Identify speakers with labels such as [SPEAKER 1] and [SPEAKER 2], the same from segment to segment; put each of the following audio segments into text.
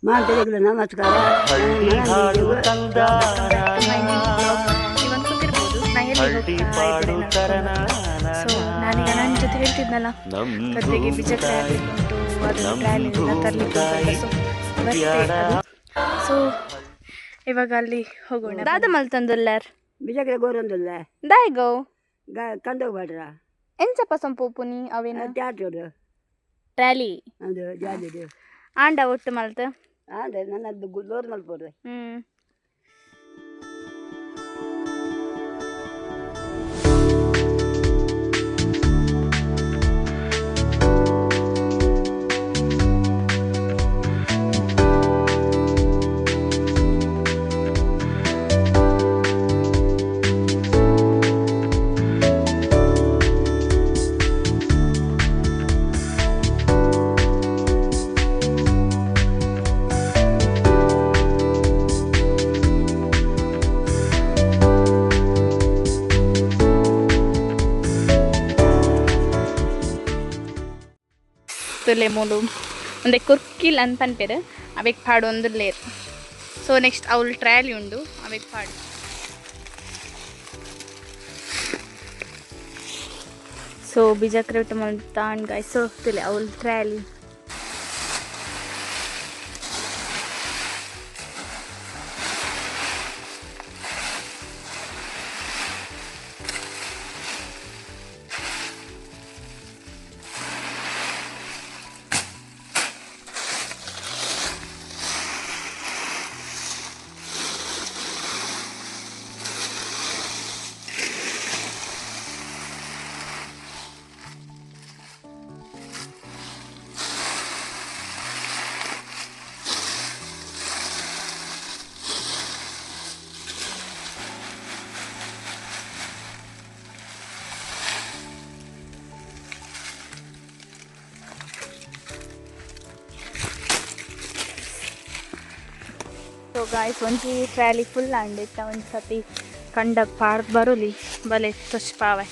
[SPEAKER 1] ಮಾತೆರೆಗಳ ನಮಸ್ಕಾರ.
[SPEAKER 2] ನೀವು ಅನ್ಕೋತಿರ್ಬೋದು ನಾ ಎಲ್ಲಿ ಹೋಗ್ತಾ ಇದ್ದೇನೆ ಸೊ ನಾನೀಗ ನನ್ನ ಜೊತೆ ಹೇಳ್ತಿದ್ನಲ್ಲ ಗದ್ದೆಗೆ ಬೀಜಕ್ಕೆ ಉಂಟು ಅದನ್ನು ಟ್ರಾಲಿಯಿಂದ ತರಲಿಕ್ಕೆ ಸೊ ಇವಾಗ ಅಲ್ಲಿ ಹೋಗೋಣ. ದಾದ ಮಲ್ತಂದುಲ್ಲಾರ್
[SPEAKER 1] ಬಿಜಾಕ್ರೆ ಗೋರೊಂದುಲ್ಲ
[SPEAKER 2] ದಾಯ್ಗೋ
[SPEAKER 1] ಕಂಡೋಗ್ಬೇಡ್ರ
[SPEAKER 2] ಎಂಚಪ್ಪ ಸಂಪೂಪುನಿ ಅವೇನು
[SPEAKER 1] ತ್ಯಾಟೋಡು
[SPEAKER 2] ಟ್ರಾಲಿ
[SPEAKER 1] ಅದು ಜಾಲಿದು
[SPEAKER 2] ಆಂಡ ಒಟ್ಟು ಮಲ್ತ
[SPEAKER 1] ಅದೇ ನನ್ನದು ಲೋರ್ ಮಲ್ಪೋದು.
[SPEAKER 2] ಮೂಲು ಒಂದೇ ಕುರ್ಕಿಲ್ ಅಂತ ಅನ್ಪೇರು ಅವಕ್ಕೆ ಪಾಡು ಒಂದು ಲೇರ್. ಸೊ ನೆಕ್ಸ್ಟ್ ಅವಳು ಟ್ರಯಲ್ ಉಂಡು ಅವಕ್ಕೆ ಪಾಡು. ಸೊ ಬೀಜಕ್ರೆ ಒಟ್ಟು ಮಲ್ತಾಂಡ್ ಗಾಯ್ ಸೊ ತಿಳಿ ಅವಳು ಟ್ರಯಲ್ ಸೊ ಗಾಯ್ಸ್ ಒಂಜಿ ಟ್ರಾಲಿ ಫುಲ್ ಅಂಡಿತ್ತ ಒಂದು ಸತಿ ಕಂಡಕ್ಕೆ ಪಾಡ್ದು ಬರೋಲಿ ಬಲೆ ತುಷ್ ಪಾವೆ.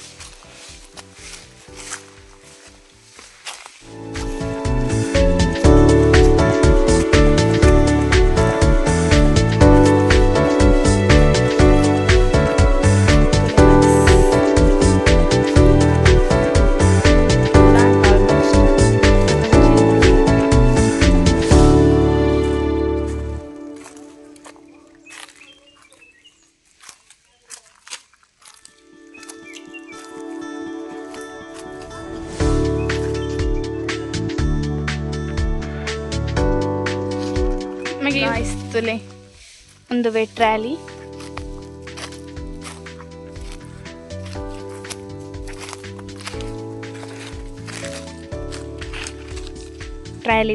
[SPEAKER 2] ಆಯ್ತುಲೆ ಒಂದು ವೇ ಟ್ರಾಲಿ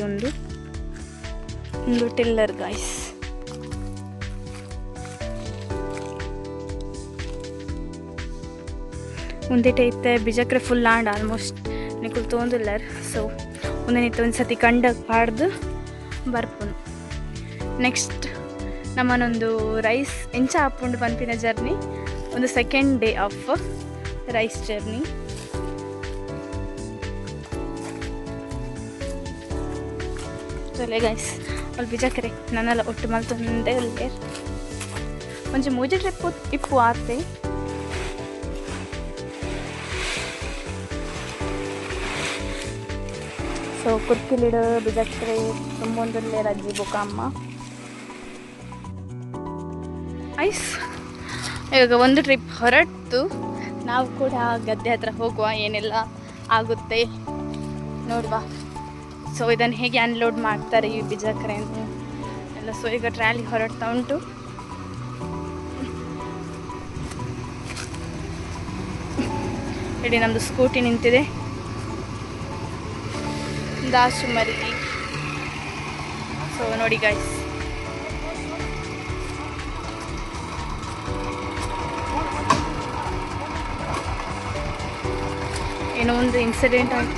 [SPEAKER 2] ಒಂದು ಟಿಲ್ಲರ್ ಗಾಯ್ಸ್. ಒಂದೇ ಟೈತೆ ಬಿಜಕ್ರೆ ಫುಲ್ ಆಂಡ್ ಆಲ್ಮೋಸ್ಟ್ ನಿಕುಲ್ ತೊಂದಿಲ್ಲರ್. ಸೊ ಒಂದೇನಿತ್ತು ಒಂದು ಸತಿ ಕಂಡಕ್ಕೆ ಪಾಡ್ದು ಬರ್ಪುನು. ನೆಕ್ಸ್ಟ್ ನಮ್ಮನೊಂದು ರೈಸ್ ಎಂಚ ಹಾಕೊಂಡು ಪನ್ಪಿನ ಜರ್ನಿ ಒಂದು ಸೆಕೆಂಡ್ ಡೇ ಆಫ್ ರೈಸ್ ಜರ್ನಿ. ಚೊಲೆ ಗೈಸ್ ಅಲ್ಲಿ ಬಿಜಾಕರೆ ನನ್ನೆಲ್ಲ ಒಟ್ಟು ಮಲ್ತೊಂದೇ ಅಲ್ಲೇ ಒಂಚ ಮೂಜೆ ಟ್ರಿಪ್ ಇಪ್ಪು ಆತೆ. ಸೊ ಕುರ್ಕಿಲಿಡು ಬಿಜಾಕರೆ ತುಂಬೊಂದಲ್ಲೇ ರಜ್ಜಿ ಬೊಕಮ್ಮ ಐಸ್. ಇವಾಗ ಒಂದು ಟ್ರಿಪ್ ಹೊರಟು ನಾವು ಕೂಡ ಗದ್ದೆ ಹತ್ರ ಹೋಗುವ, ಏನೆಲ್ಲ ಆಗುತ್ತೆ ನೋಡುವ. ಸೊ ಇದನ್ನು ಹೇಗೆ ಅನ್ಲೋಡ್ ಮಾಡ್ತಾರೆ ಈ ಬಿಜಾಕ್ರೆಯನ್ನು ಎಲ್ಲ. ಸೊ ಈಗ ಟ್ರಾಲಿ ಹೊರಡ್ತಾ ಉಂಟು. ಇಡೀ ನಮ್ಮದು ಸ್ಕೂಟಿ ನಿಂತಿದೆ. ದಾಸು ಮರಿ. ಸೊ ನೋಡಿ ಗಾಯ್ಸ್ ಏನೋ ಒಂದು ಇನ್ಸಿಡೆಂಟ್ ಆಯಿತು.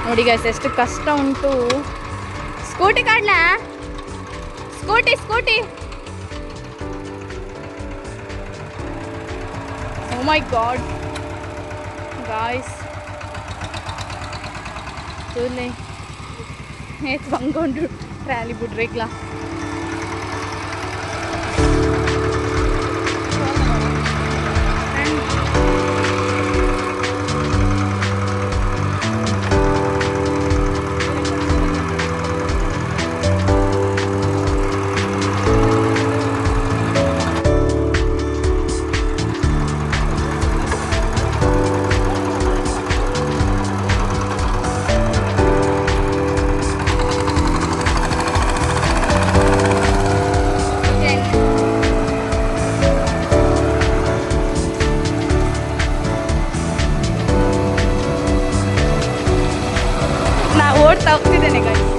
[SPEAKER 2] ನೋಡಿ ಗೈಸ್ ಎಷ್ಟು ಕಷ್ಟ ಉಂಟು. ಸ್ಕೂಟಿ ಕಾಡ್ಲಾ? ಸ್ಕೂಟಿ ಮೈ ಗಾಡ್ ಗಾಯ್ಸ್ ತೋಲೆ ಏತ್ ಬಂಗೊಂಡ್ರು ಟ್ರಾಲಿ ಬಿಡ್ರಿಗ್ಲಾ ಓಡ್ತಾ ಹೋಗ್ತಿದ್ದೇನೆ ಗಾಯ್ಸ್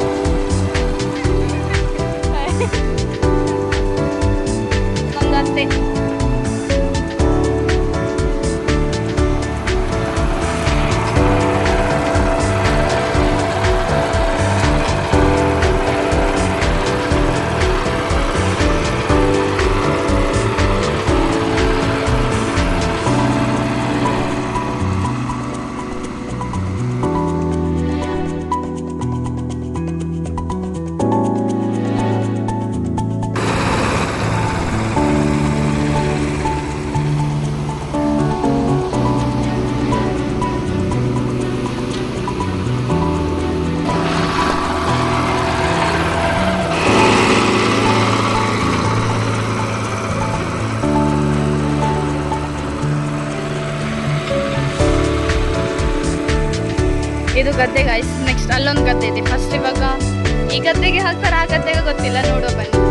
[SPEAKER 2] ನಂದು ಅತ್ತೆ ಇದು ಗದ್ದೆ ಗಾಯ್ಸ್ ನೆಕ್ಸ್ಟ್ ಅಲ್ಲೊಂದು ಗದ್ದೆ ಇದೆ ಫಸ್ಟ್ ಇವಾಗ ಈ ಗದ್ದೆಗೆ ಹಾಕ್ತಾರೆ ಆ ಗದ್ದೆಗೆ ಗೊತ್ತಿಲ್ಲ ನೋಡುವ ಬನ್ನಿ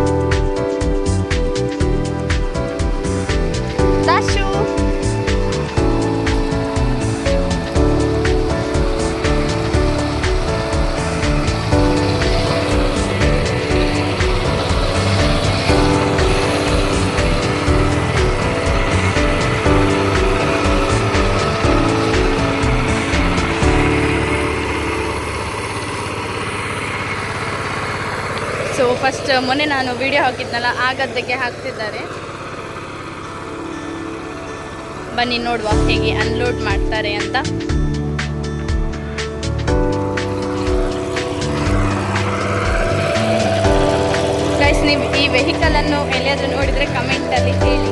[SPEAKER 2] ದಾಶು ಸೊ ಫಸ್ಟ್ ಮೊನ್ನೆ ನಾನು ವಿಡಿಯೋ ಹಾಕಿದ್ನಲ್ಲ ಆ ಗದ್ದೆಗೆ ಹಾಕ್ತಿದ್ದಾರೆ ಬನ್ನಿ ನೋಡುವ ಹೇಗೆ ಅನ್ಲೋಡ್ ಮಾಡ್ತಾರೆ ಅಂತ ಗೈಸ್ ನೀವು ಈ ವೆಹಿಕಲ್ ಅನ್ನು ಎಲ್ಲಿಯಾದ್ರೂ ನೋಡಿದ್ರೆ ಕಮೆಂಟ್ ಅಲ್ಲಿ ಹೇಳಿ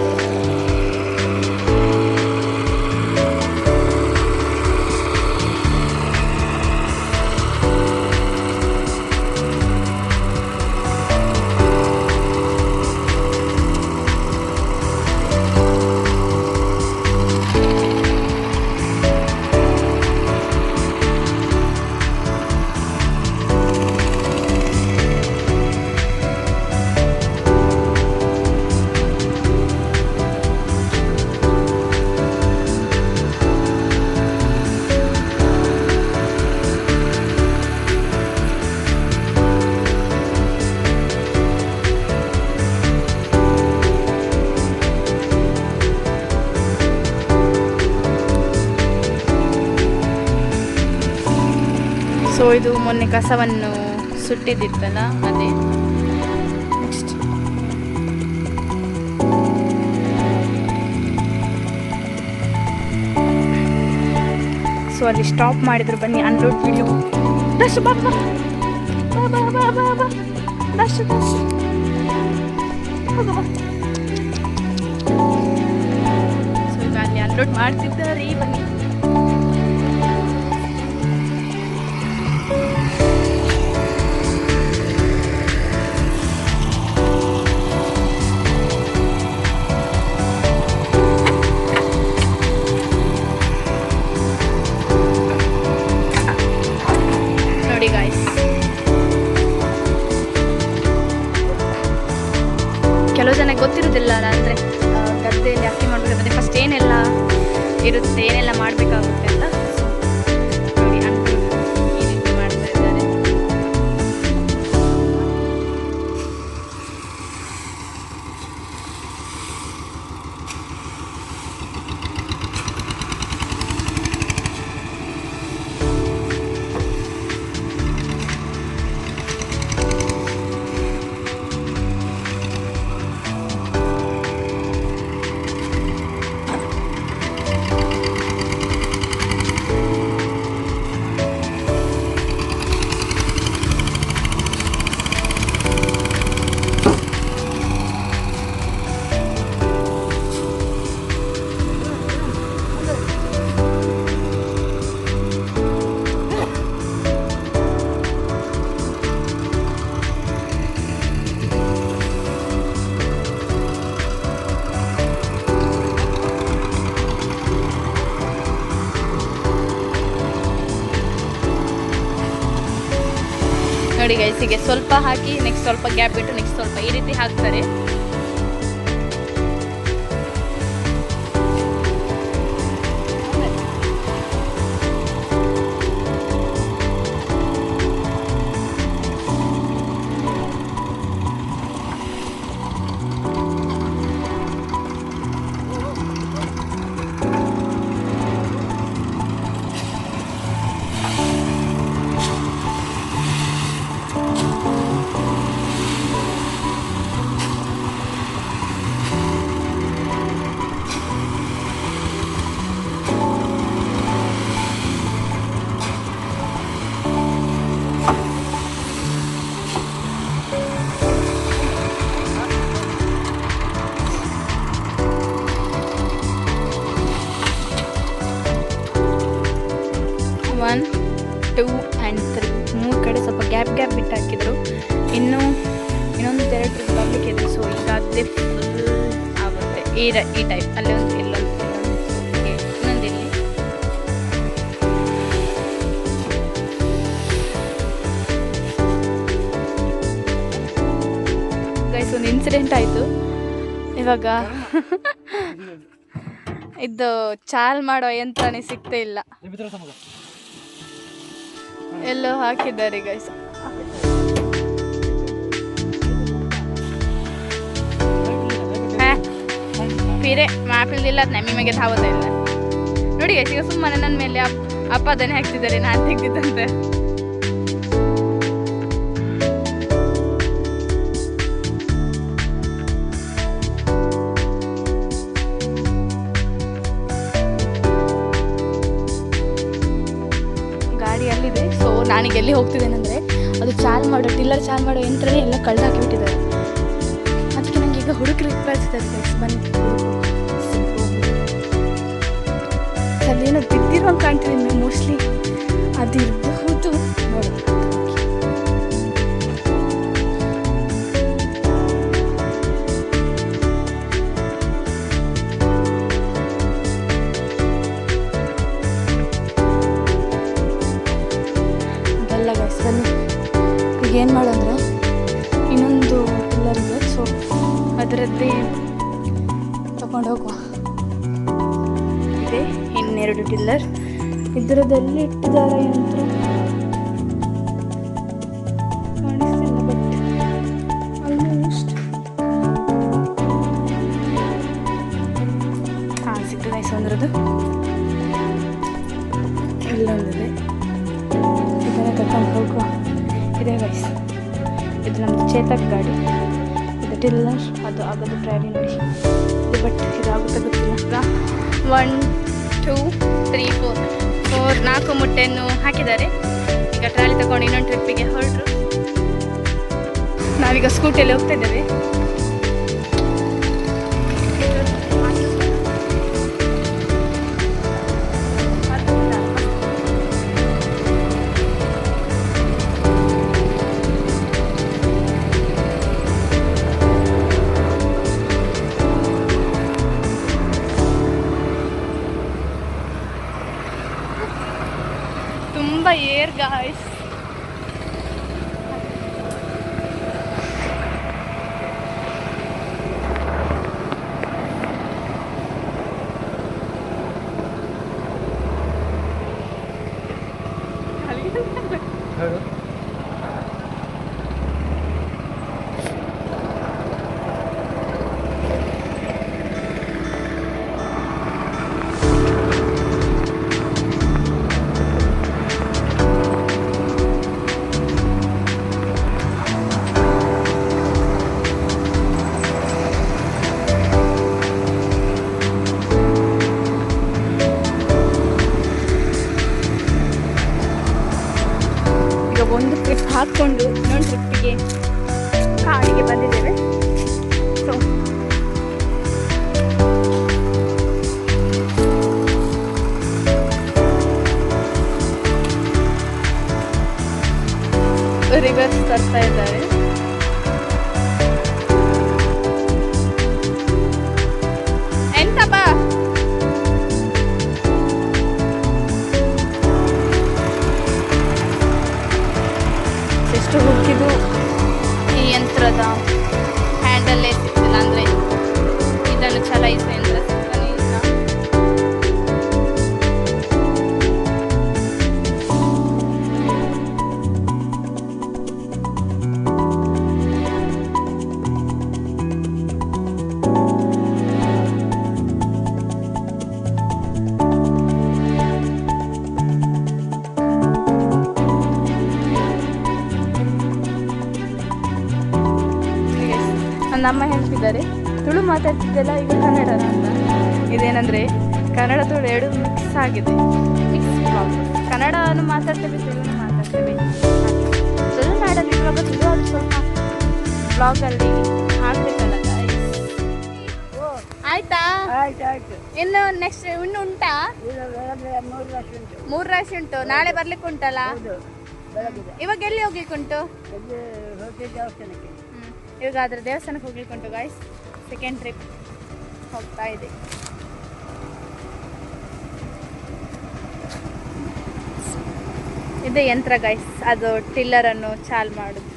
[SPEAKER 2] ಸೊ ಇದು ಮೊನ್ನೆ ಕಸವನ್ನು ಸುಟ್ಟಿದ್ದಿತ್ತಲ್ಲ ಅದೇ ನೆಕ್ಸ್ಟ್ ಸೊ ಅಲ್ಲಿ ಸ್ಟಾಪ್ ಮಾಡಿದ್ರು ಬನ್ನಿ ಅನ್ಲೋಡ್ ವಿಡಿಯೋ ದರ್ಶು ಬಾ ಬಾ ಬಾ ಬಾ ಬಾ ಬಾ ದರ್ಶು ದರ್ಶು ಹೋಗು ಬಾ ಸೊ ಈಗ ಅಲ್ಲಿ ಅನ್ಲೋಡ್ ಮಾಡ್ತಿದ್ದಾರೆ ಬನ್ನಿ ಕೆಲವು ಜನಕ್ಕೆ ಗೊತ್ತಿರೋದಿಲ್ಲ ಅಂದರೆ ಗದ್ದೆಯಲ್ಲಿ ಅಕ್ಕಿ ಮಾಡಬೇಕಾದ್ರೆ ಫಸ್ಟ್ ಏನೆಲ್ಲ ಇರುತ್ತೆ ಏನೆಲ್ಲ ಮಾಡಬೇಕಾಗುತ್ತೆ ಅಂತ ನೋಡಿ ಈ ರೀತಿ ಮಾಡ್ತಾ ಇದ್ದಾರೆ ನೋಡಿ ಗೈಸ್, ಹೀಗೆ ಸ್ವಲ್ಪ ಹಾಕಿ ನೆಕ್ಸ್ಟ್ ಸ್ವಲ್ಪ ಗ್ಯಾಪ್ ಬಿಟ್ಟು ನೆಕ್ಸ್ಟ್ ಸ್ವಲ್ಪ ಈ ರೀತಿ ಹಾಕ್ತಾರೆ. ಒನ್ 2 and 3 ಮೂರು ಕಡೆ ಸ್ವಲ್ಪ ಗ್ಯಾಪ್ ಬಿಟ್ಟು ಹಾಕಿದರು. ಇನ್ನೊಂದು 2 ಟ್ರಿಪ್ ಬರಲಿಕ್ಕಿದೆ. ಸೊ ಈಗ ಅದೇ ಫುಲ್ ಆಗುತ್ತೆ ಈ ಟೈಪ್. ಅಲ್ಲೇ ಒಂದು ಇನ್ನೊಂದು ಇಲ್ಲಿ ಗೈಸ್ ಒಂದು ಇನ್ಸಿಡೆಂಟ್ ಆಯಿತು ಇವಾಗ. ಇದು ಚಾಲ್ ಮಾಡೋ ಯಂತ್ರನೇ ಸಿಗ್ತಾ ಇಲ್ಲ, ಎಲ್ಲೋ ಹಾಕಿದ್ದಾರೆ ಗೈಸ್. फिरे ಮಾಪಿಲ್ದಿಲ್ಲ ನಮ್ಮಿಮಗೆ ಧಾವತ ಇಲ್ಲ ನೋಡಿ ಗೈಸ್. ಈಗ ಸುಮ್ಮನೆ ನನ್ನ ಮೇಲೆ ಅಪ್ಪ ಅದನ್ನೇ ಹಾಕ್ತಿದ್ದಾರೆ, ನಾನು ತೆಗ್ದಿದ್ದಂತೆ. ಗಾಡಿ ಅಲ್ಲಿದೆ. ಸೊ ನಾನೀಗ ಎಲ್ಲಿ ಹೋಗ್ತಿದ್ದೇನೆಂದರೆ ಅದು ಟಿಲ್ಲರ್ ಚಾಲ್ ಮಾಡೋ ಯಂತ್ರನೇ ಎಲ್ಲ ಕಳ್ದು ಹಾಕಿಬಿಟ್ಟಿದ್ದಾರೆ. ಅದಕ್ಕೆ ನನಗೆ ಈಗ ಹುಡುಕರು ಕಳಿಸಿದ್ದಾರೆ ಗೈಸ್, ಬನ್ನಿ. ಅಲ್ಲೇನೋ ಬಿದ್ದಿರೋ ಕಾಣ್ತಿದ್ದೀನಿ, ಮೋಸ್ಟ್ಲಿ ಅದಿರಬಹುದು. ನೋಡೋಣ. ಅದೆಲ್ಲ ಗೈಸ್ ಬನ್ನಿ. ಈಗ ಏನು ಮಾಡೋಂದ್ರೆ ಇನ್ನೊಂದು ಟಿಲ್ಲರ್ ಇದೆ, ಸೊ ಅದರದ್ದೇ ತಗೊಂಡು ಹೋಗುವ. ಇದೆ ಇನ್ನೆರಡು ಟಿಲ್ಲರ್, ಇದರದಲ್ಲಿ ಇಟ್ಟಿದ್ದಾರೆ ಯಂತ್ರ ಕಾಣಿಸ್ತಿಲ್ಲ, ಬಟ್ ಆಲ್ಮೋಸ್ಟ್ ಸಿಗ್ತದೆ ಒಂದ್ರದ್ದು. ಇಲ್ಲೊಂದಿದೆ, ಇದನ್ನು ತಗೊಂಡು ಹೋಗುವ. ಇದೆ ಗೈಸ್, ಇದು ನಮ್ಮದು ಚೇತಕ್ ಗಾಡಿ. ಇದು ಟಿಲ್ಲರ್, ಅದು ಆಗೋದು ಟ್ರಾಲಿ ನೋಡಿ. ಬಟ್ ಇದಾಗುತ್ತೆ ಗೊತ್ತಿಲ್ಲ. 1 2 3 4 4 ಮುಟ್ಟೆಯನ್ನು ಹಾಕಿದ್ದಾರೆ. ಈಗ ಟ್ರಾಲಿ ತಗೊಂಡು ಇನ್ನೊಂದು ಟ್ರಿಪ್ಪಿಗೆ ಹೊರಟರು. ನಾವೀಗ ಸ್ಕೂಟಿಯಲ್ಲಿ ಹೋಗ್ತಾ ಇದ್ದೇವೆ. ತುಂಬ ಏರ್ ಗಾಯ್ಸ್. ಒಂದು ಟ್ರಿಪ್ ಹಾಕ್ಕೊಂಡು ಇನ್ನೊಂದು ಟ್ರಿಪ್ಪಿಗೆ ಕಾಡಿಗೆ ಬಂದಿದ್ದೇವೆ. ಸೊ ರಿವರ್ಸ್ ತರ್ತಾ ಇದ್ದಾರೆ. ಎಂತಪ್ಪ ಎಷ್ಟು ಹೋಗಿ ನನ್ನ ಅಮ್ಮ ಹೇಳ್ತಿದ್ದಾರೆ ತುಳು ಮಾತಾಡ್ತಿದ್ದೆಲ್ಲ ಈಗ ಕನ್ನಡ ಅಂತ. ಇದೇನಂದರೆ ಕನ್ನಡ ತುಳು ಎರಡು ಮಿಕ್ಸ್ ಆಗಿದೆ, ಮಿಕ್ಸ್ ಬ್ಲಾಗ್. ಕನ್ನಡನೂ ಮಾತಾಡ್ತೇವೆ, ತುಳುನೂ ಮಾತಾಡ್ತೇವೆ. ತುಳುನಾಡಲ್ಲಿರುವಾಗ ತುಳು ಅದು ಸ್ವಲ್ಪ ಬ್ಲಾಗಲ್ಲಿ ಹಾಕ್ಬೇಕಲ್ಲ guys. ಆಯ್ತಾ?
[SPEAKER 1] ಆಯ್ತು
[SPEAKER 2] ಇನ್ನು ನೆಕ್ಸ್ಟ್ ಇನ್ನು ಉಂಟಾ?
[SPEAKER 1] ಇದು ಬೆಳಗ್ಗೆ 3 ರಾಶಿ ಉಂಟು.
[SPEAKER 2] 3 ರಾಶಿ ಉಂಟು. ನಾಳೆ ಬರ್ಲಿಕ್ಕೆ ಉಂಟಲ್ಲ?
[SPEAKER 1] ಹೌದು, ಬೆಳಗಿದೆ.
[SPEAKER 2] ಇವಾಗ ಎಲ್ಲಿ ಹೋಗ್ಲಿಕ್ಕೆ ಉಂಟು?
[SPEAKER 1] ಇದು ಹೋಗಿ ದೇವಸ್ಥಾನಕ್ಕೆ.
[SPEAKER 2] ಇವಾಗ ಅದ್ರ ದೇವಸ್ಥಾನಕ್ಕೆ ಹೋಗ್ಲಿಕ್ಕೆ ಉಂಟು ಗಾಯ್ಸ್. ಸೆಕೆಂಡ್ ಟ್ರಿಪ್ ಹೋಗ್ತಾ ಇದೆ. ಇದು ಯಂತ್ರ ಗೈಸ್, ಅದು ಟಿಲ್ಲರನ್ನು ಚಾಲು ಮಾಡೋದು.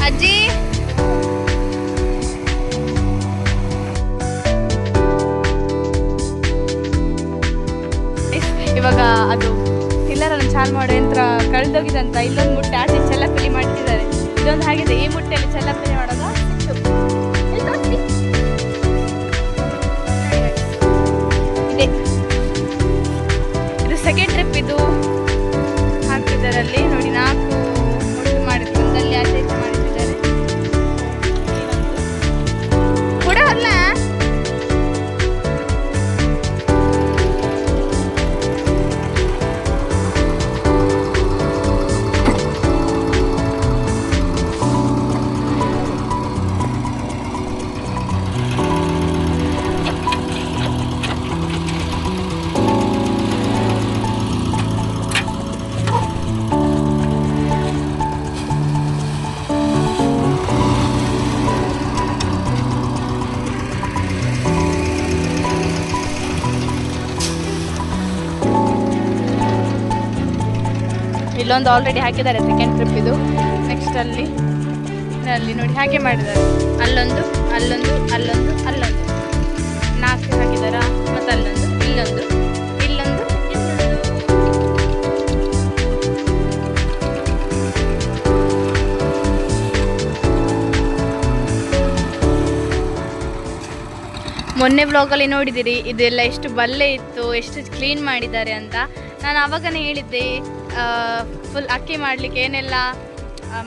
[SPEAKER 2] ಅಜ್ಜಿ ಇವಾಗ ಅದು ಟಿಲ್ಲರನ್ನು ಚಾಲು ಮಾಡೋ ಯಂತ್ರ ಕಳೆದೋಗಿದಂತ ಇಲ್ಲೊಂದು ಮುಟ್ಟೆ ಆಚೆ ಚೆಲ್ಲಪಲ್ಲಿ ಮಾಡ್ತಿದ್ದಾರೆ. ಇದೊಂದು ಹಾಗಿದೆ, ಈ ಮುಟ್ಟೆಯಲ್ಲಿ ಚೆಲ್ಲಪಲ್ಲಿ ಮಾಡೋದು ಇದೆ. ಇದು ಸೆಕೆಂಡ್ ಟ್ರಿಪ್. ಇದು ಹಾಕ್ತಿದ್ದಾರಲ್ಲಿ ನೋಡಿ, 4 ಮುಟ್ಟು ಮಾಡಿದ್ರು, ಒಂದಲ್ಲಿ ಆಚೆ ಈಚೆ ಮಾಡಿದ್ದಾರೆ ಕೂಡ ಅಲ್ಲ. ಇಲ್ಲೊಂದು ಆಲ್ರೆಡಿ ಹಾಕಿದ್ದಾರೆ, ಸೆಕೆಂಡ್ ಟ್ರಿಪ್ ಇದು. ನೆಕ್ಸ್ಟ್ ಅಲ್ಲಿ ನೋಡಿ ಹಾಗೆ ಮಾಡಿದ್ದಾರೆ, ಅಲ್ಲೊಂದು ಅಲ್ಲೊಂದು ಅಲ್ಲೊಂದು ಅಲ್ಲೊಂದು 4 ಹಾಕಿದಾರ. ಮತ್ತು ಅಲ್ಲೊಂದು, ಇಲ್ಲೊಂದು, ಇಲ್ಲೊಂದು, ಮೊನ್ನೆ ಬ್ಲಾಗಲ್ಲಿ ನೋಡಿದ್ದೀರಿ ಇದೆಲ್ಲ ಎಷ್ಟು ಬಲ್ಲೆ ಇತ್ತು, ಎಷ್ಟು ಕ್ಲೀನ್ ಮಾಡಿದ್ದಾರೆ ಅಂತ. ನಾನು ಆವಾಗನೇ ಹೇಳಿದ್ದೆ ಫುಲ್ ಅಕ್ಕಿ ಮಾಡಲಿಕ್ಕೆ ಏನೆಲ್ಲ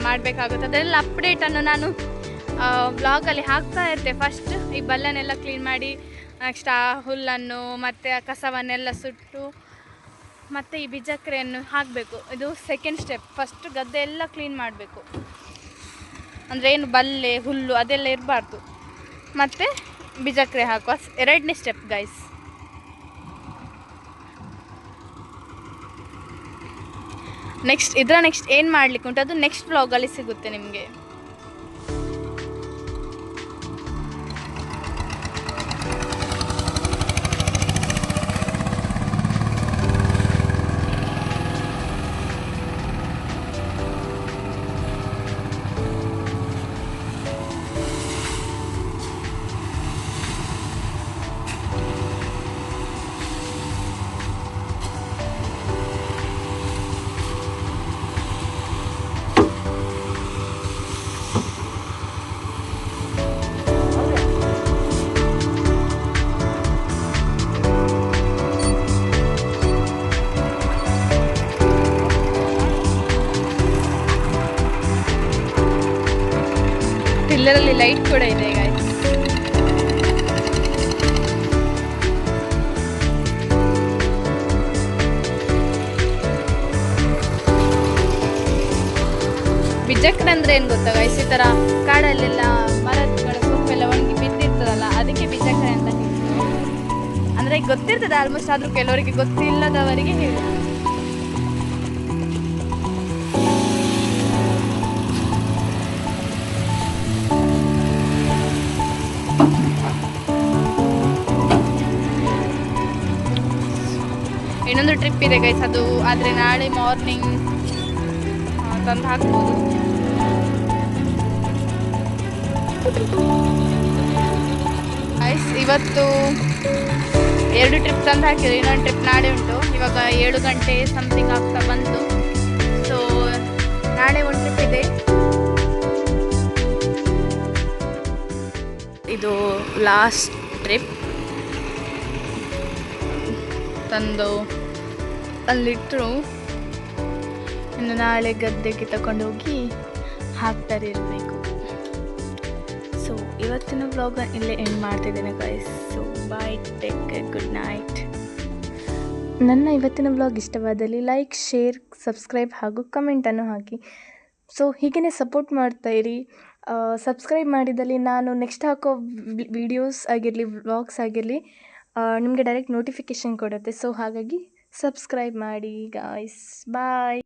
[SPEAKER 2] ಮಾಡಬೇಕಾಗುತ್ತೆ ಅದೆಲ್ಲ ಅಪ್ಡೇಟನ್ನು ನಾನು ಬ್ಲಾಗಲ್ಲಿ ಹಾಕ್ತಾ ಇರ್ತೆ. ಫಸ್ಟ್ ಈ ಬಲ್ಲನೆಲ್ಲ ಕ್ಲೀನ್ ಮಾಡಿ, ನೆಕ್ಸ್ಟ್ ಆ ಹುಲ್ಲನ್ನು ಮತ್ತು ಆ ಕಸವನ್ನೆಲ್ಲ ಸುಟ್ಟು ಮತ್ತು ಈ ಬಿಜಕ್ರೆಯನ್ನು ಹಾಕಬೇಕು. ಇದು ಸೆಕೆಂಡ್ ಸ್ಟೆಪ್. ಫಸ್ಟ್ ಗದ್ದೆ ಎಲ್ಲ ಕ್ಲೀನ್ ಮಾಡಬೇಕು, ಅಂದರೆ ಏನು ಬಲ್ಲೆ ಹುಲ್ಲು ಅದೆಲ್ಲ ಇರಬಾರ್ದು. ಮತ್ತು ಬಿಜಕ್ರೆ ಹಾಕುವ ಎರಡನೇ ಸ್ಟೆಪ್ ಗೈಸ್. ನೆಕ್ಸ್ಟ್ ಏನು ಮಾಡಲಿಕ್ಕೆ ಉಂಟು ಅದು ನೆಕ್ಸ್ಟ್ ವ್ಲಾಗಲ್ಲಿ ಸಿಗುತ್ತೆ ನಿಮಗೆ. ಟಿಲ್ಲರಲ್ಲಿ ಲೈಟ್ ಕೂಡ ಇದೆ ಗಾಯ್ಸ್. ಬಿಜಕ್ರೆ ಅಂದ್ರೆ ಏನು ಗೊತ್ತಾ ಗೈಸ್, ಈ ಥರ ಕಾಡಲ್ಲೆಲ್ಲ ಮರಗಳ ಸೊಪ್ಪೆಲ್ಲ ಒಣಗಿ ಬಿದ್ದಿರ್ತದಲ್ಲ, ಅದಕ್ಕೆ ಬಿಜಕ್ರೆ ಅಂತ ಹೇಳ್ತೀವಿ. ಅಂದರೆ ಗೊತ್ತಿರ್ತದೆ ಆಲ್ಮೋಸ್ಟ್, ಆದರೂ ಕೆಲವರಿಗೆ ಗೊತ್ತಿಲ್ಲದವರಿಗೆ ಹೇಳಿ. ಇನ್ನೊಂದು ಟ್ರಿಪ್ ಇದೆ ಗೈಸ್, ಅದು ಆದರೆ ನಾಳೆ ಮಾರ್ನಿಂಗ್ ತಂದು ಹಾಕ್ಬೋದು. ಗೈಸ್ ಇವತ್ತು 2 ಟ್ರಿಪ್ ತಂದು ಹಾಕಿದ್ರು, ಇನ್ನೊಂದು ಟ್ರಿಪ್ ನಾಳೆ ಉಂಟು. ಇವಾಗ 7 ಗಂಟೆ ಸಮಥಿಂಗ್ ಆಗ್ತಾ ಬಂತು. ಸೊ ನಾಳೆ ಒಂದು ಟ್ರಿಪ್ ಇದೆ. ಇದು ಲಾಸ್ಟ್ ಟ್ರಿಪ್. ತಂದು ಅಲ್ಲಿಟ್ಟರು, ಇನ್ನು ನಾಳೆ ಗದ್ದೆಗೆ ತಗೊಂಡೋಗಿ ಹಾಕ್ತಾರೆ ಇರಬೇಕು. ಸೊ ಇವತ್ತಿನ ವ್ಲಾಗ್ ಇಲ್ಲೇ ಎಂಡ್ ಮಾಡ್ತಿದ್ದೇನೆ guys. So bye, take care, good night. ನನ್ನ ಇವತ್ತಿನ ವ್ಲಾಗ್ ಇಷ್ಟವಾದಲ್ಲಿ ಲೈಕ್, ಶೇರ್, ಸಬ್ಸ್ಕ್ರೈಬ್ ಹಾಗೂ ಕಮೆಂಟನ್ನು ಹಾಕಿ. ಸೊ ಹೀಗೇ ಸಪೋರ್ಟ್ ಮಾಡ್ತಾಯಿರಿ. ಸಬ್ಸ್ಕ್ರೈಬ್ ಮಾಡಿದಲ್ಲಿ ನಾನು ನೆಕ್ಸ್ಟ್ ಹಾಕೋ ವಿಡಿಯೋಸ್ ಆಗಿರಲಿ, ವ್ಲಾಗ್ಸ್ ಆಗಿರಲಿ, ನಿಮಗೆ ಡೈರೆಕ್ಟ್ ನೋಟಿಫಿಕೇಷನ್ ಕೊಡುತ್ತೆ. ಸೊ ಹಾಗಾಗಿ ಸಬ್ಸ್ಕ್ರೈಬ್ ಮಾಡಿ ಗಾಯ್ಸ್. ಬಾಯ್.